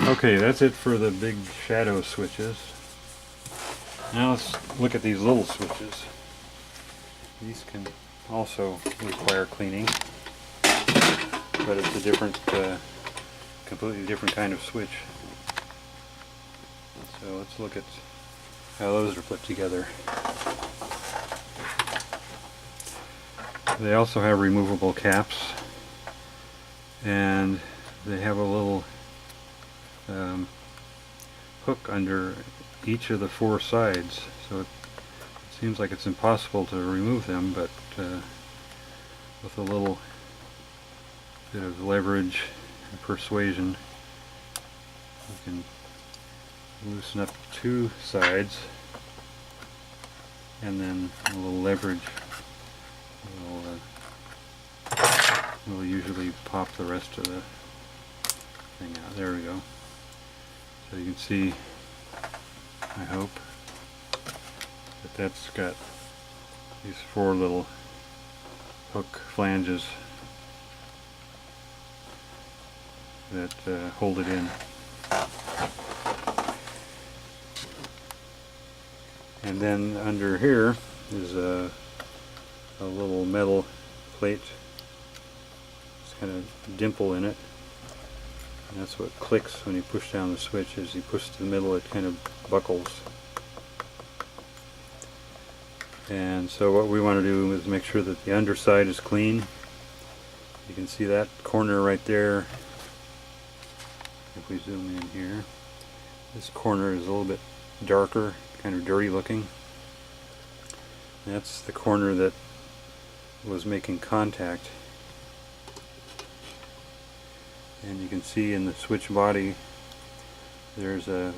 Okay, that's it for the big shadow switches. Now let's look at these little switches. These can also require cleaning, but it's a different, completely different kind of switch. So let's look at how those are put together. They also have removable caps, and they have a little hook under each of the four sides, so it seems like it's impossible to remove them, but with a little bit of leverage and persuasion we can loosen up two sides, and then a little leverage will usually pop the rest of the thing out. There we go. So you can see, I hope, that that's got these four little hook flanges that hold it in. And then under here is a little metal plate. It's kind of dimple in it. And that's what clicks when you push down the switch. As you push to the middle, it kind of buckles. And so what we want to do is make sure that the underside is clean. You can see that corner right there. If we zoom in here, this corner is a little bit darker, kind of dirty looking. That's the corner that was making contact. And you can see in the switch body there's a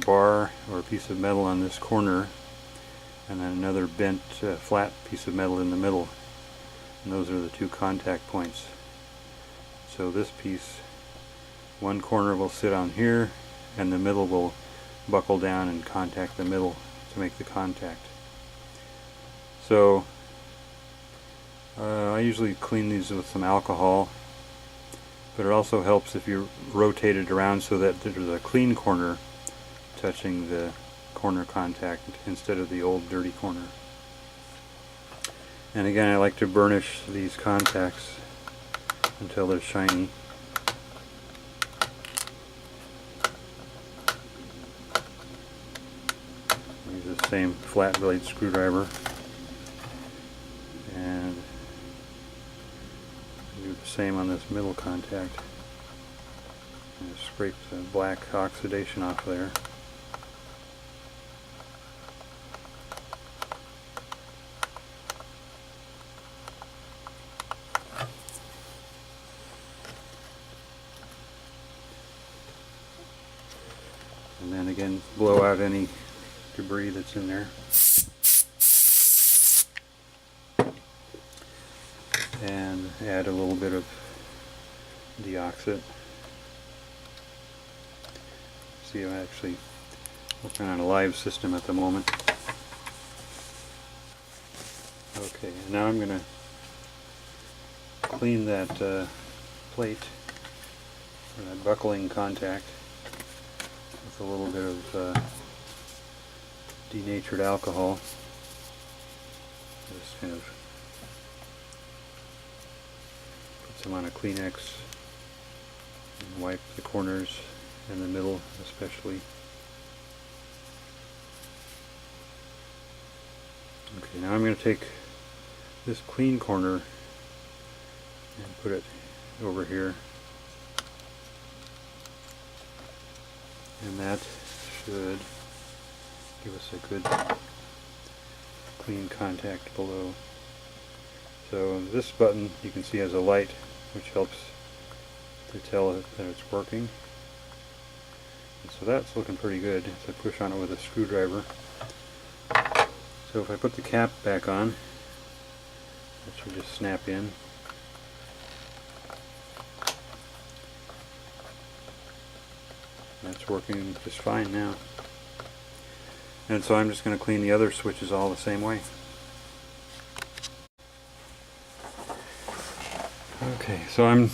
bar or a piece of metal on this corner, and then another bent flat piece of metal in the middle, and those are the two contact points. So this piece, one corner will sit on here, and the middle will buckle down and contact the middle to make the contact. So I usually clean these with some alcohol, but it also helps if you rotate it around so that there's a clean corner touching the corner contact instead of the old dirty corner. And again, I like to burnish these contacts until they're shiny. Use the same flat blade screwdriver and do the same on this middle contact. And scrape the black oxidation off there. And then again, blow out any debris that's in there. And add a little bit of deoxit. See, I'm actually working on a live system at the moment. Okay, and now I'm going to clean that plate, or that buckling contact, with a little bit of denatured alcohol. Just kind of put some on a Kleenex and wipe the corners and the middle especially. Okay, now I'm going to take this clean corner and put it over here, and that should give us a good clean contact below. So this button, you can see, has a light which helps to tell it that it's working. And so that's looking pretty good if I push on it with a screwdriver. So if I put the cap back on, that should just snap in. That's working just fine now. And so I'm just going to clean the other switches all the same way. Okay, so I'm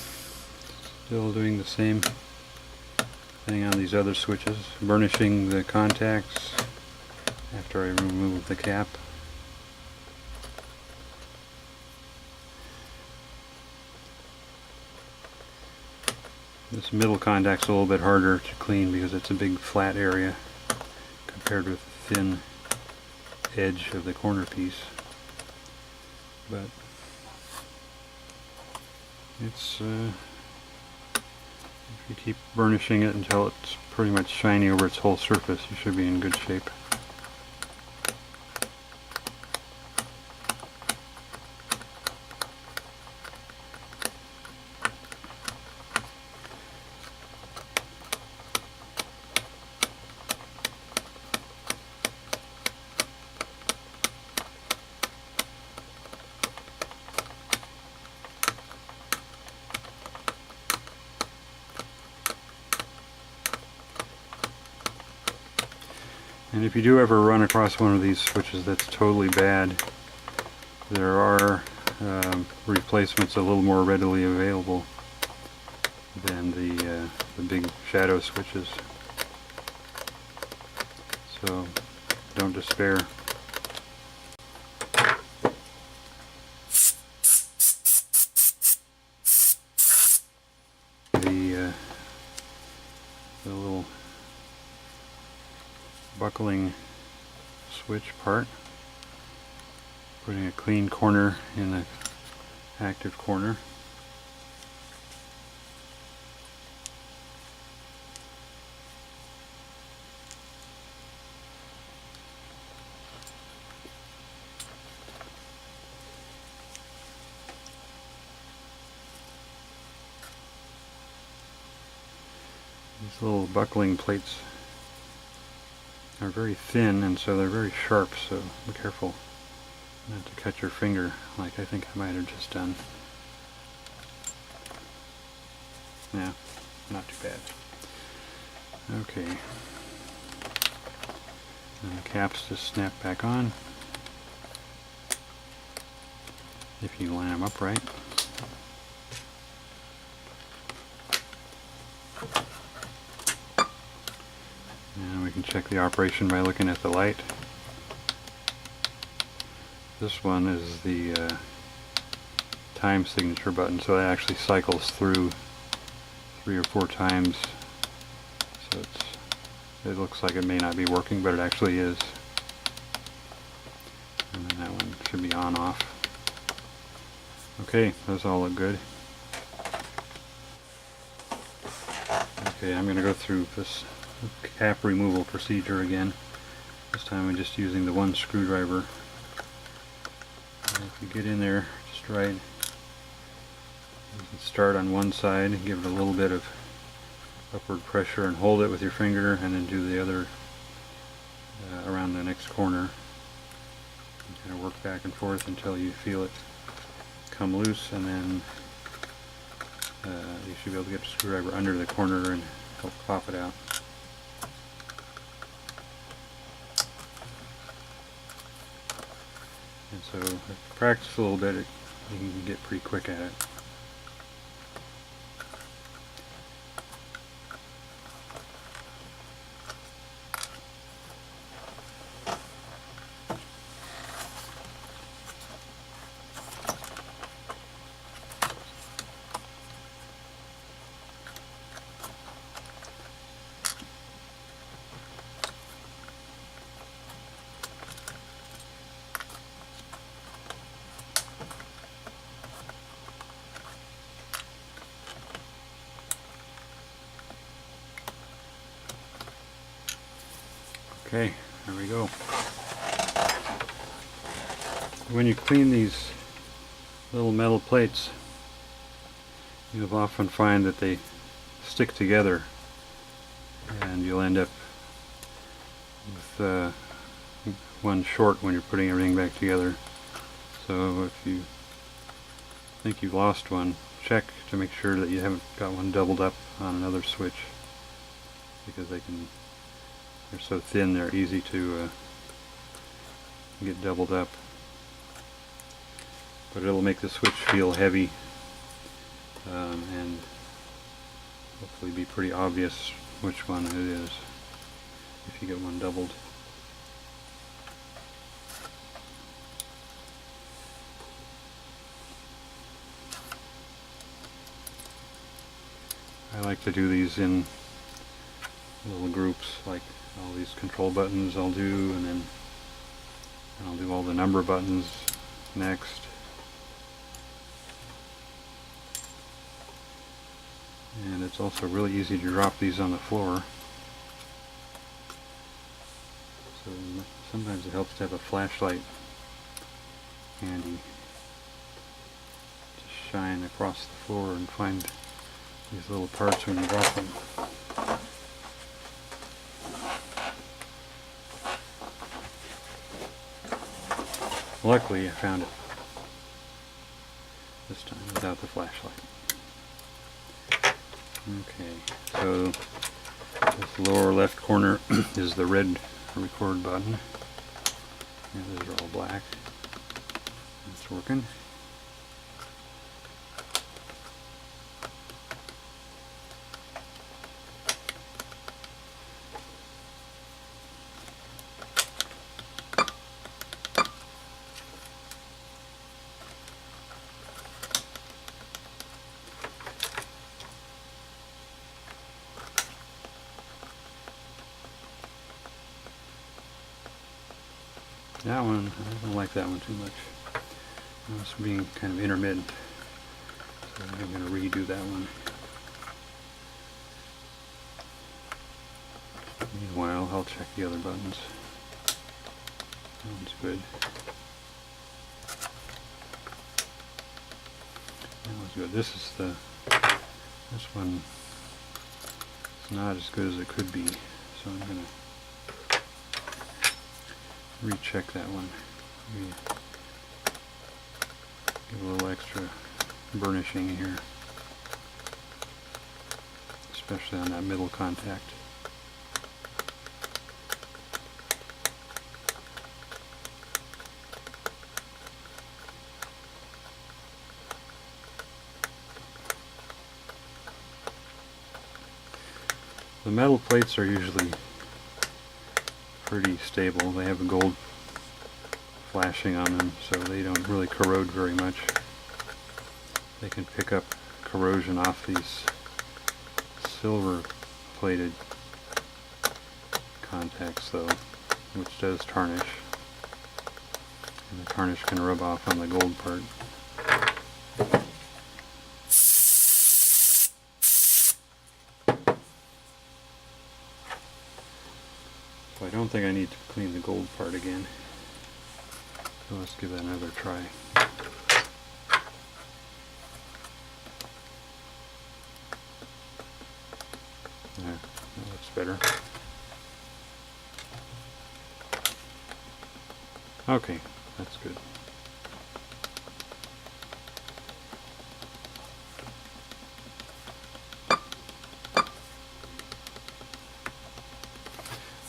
still doing the same thing on these other switches, burnishing the contacts after I remove the cap. This middle contact's a little bit harder to clean because it's a big flat area compared with the thin edge of the corner piece. But it's if you keep burnishing it until it's pretty much shiny over its whole surface, you should be in good shape. And if you do ever run across one of these switches that's totally bad, there are replacements a little more readily available than the big shadow switches. So don't despair. The little buckling switch part, putting a clean corner in the active corner. These little buckling plates are very thin, and so they're very sharp, so be careful not to cut your finger like I think I might have just done. Yeah, not too bad. Okay. And the caps just snap back on if you line them up right. And we can check the operation by looking at the light. This one is the time signature button, so it actually cycles through 3 or 4 times. So it looks like it may not be working, but it actually is. And then that one should be on off. Okay, those all look good. Okay, I'm going to go through this cap removal procedure again. This time I'm just using the one screwdriver. And if you get in there just right, you can start on one side and give it a little bit of upward pressure and hold it with your finger, and then do the other around the next corner. And kind of work back and forth until you feel it come loose, and then you should be able to get the screwdriver under the corner and help pop it out. And so if you practice a little bit, you can get pretty quick at it. Okay, there we go. When you clean these little metal plates, you'll often find that they stick together, and you'll end up with one short when you're putting everything back together. So if you think you've lost one, check to make sure that you haven't got one doubled up on another switch, because they're so thin they're easy to get doubled up. But it'll make the switch feel heavy and hopefully be pretty obvious which one it is if you get one doubled. I like to do these in little groups, like all these control buttons I'll do, and then I'll do all the number buttons next. And it's also really easy to drop these on the floor. So sometimes it helps to have a flashlight handy to shine across the floor and find these little parts when you drop them. Luckily I found it this time without the flashlight. Okay, so this lower left corner is the red record button. And those are all black. It's working. That one, I don't like that one too much. It's being kind of intermittent. So I'm going to redo that one. Meanwhile, I'll check the other buttons. That one's good. That one's good. This one is not as good as it could be. So I'm going to recheck that one. Give a little extra burnishing here, especially on that middle contact. The metal plates are usually pretty stable. They have a gold flashing on them, so they don't really corrode very much. They can pick up corrosion off these silver plated contacts though, which does tarnish, and the tarnish can rub off on the gold part. So I don't think I need to clean the gold part again. So let's give that another try. There, that looks better. Okay, that's good.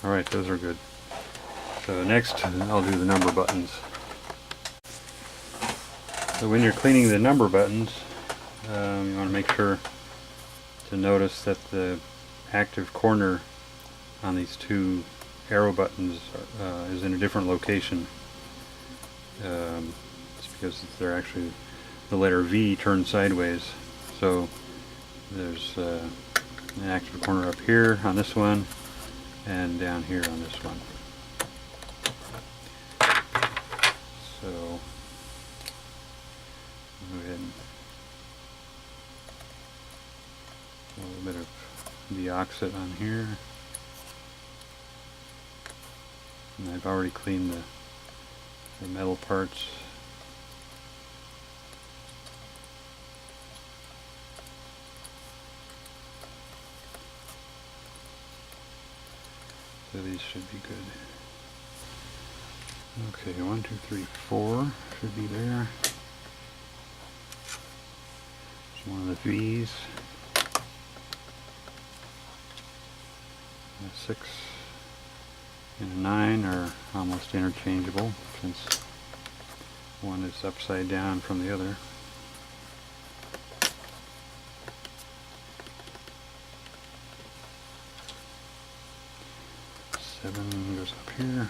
Alright, those are good. So next I'll do the number buttons. So when you're cleaning the number buttons, you want to make sure to notice that the active corner on these two arrow buttons is in a different location. It's because they're actually, the letter V turned sideways. So there's an active corner up here on this one and down here on this one. So go ahead and a little bit of deoxit on here. And I've already cleaned the metal parts. So these should be good. Okay, 1, 2, 3, 4 should be there. There's one of the V's. A 6 and a 9 are almost interchangeable since one is upside down from the other. 7 goes up here.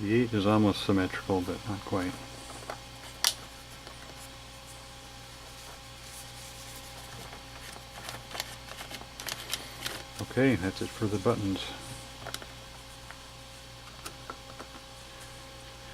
The 8 is almost symmetrical, but not quite. Okay, that's it for the buttons.